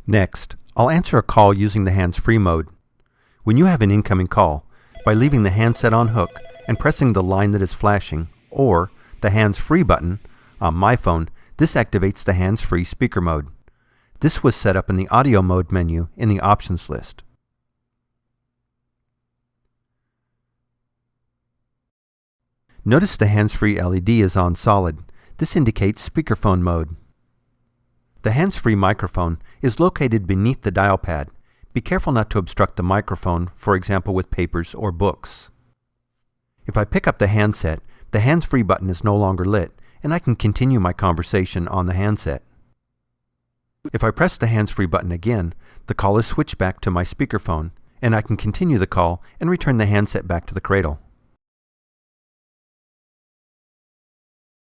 Next, I'll answer a call using the hands-free mode. When you have an incoming call, by leaving the handset on hook and pressing the line that is flashing, or the hands-free button, on my phone, this activates the hands-free speaker mode. This was set up in the audio mode menu in the options list. Notice the hands-free LED is on solid. This indicates speakerphone mode. The hands-free microphone is located beneath the dial pad. Be careful not to obstruct the microphone, for example with papers or books. If I pick up the handset, the hands-free button is no longer lit, and I can continue my conversation on the handset. If I press the hands-free button again, the call is switched back to my speakerphone, and I can continue the call and return the handset back to the cradle.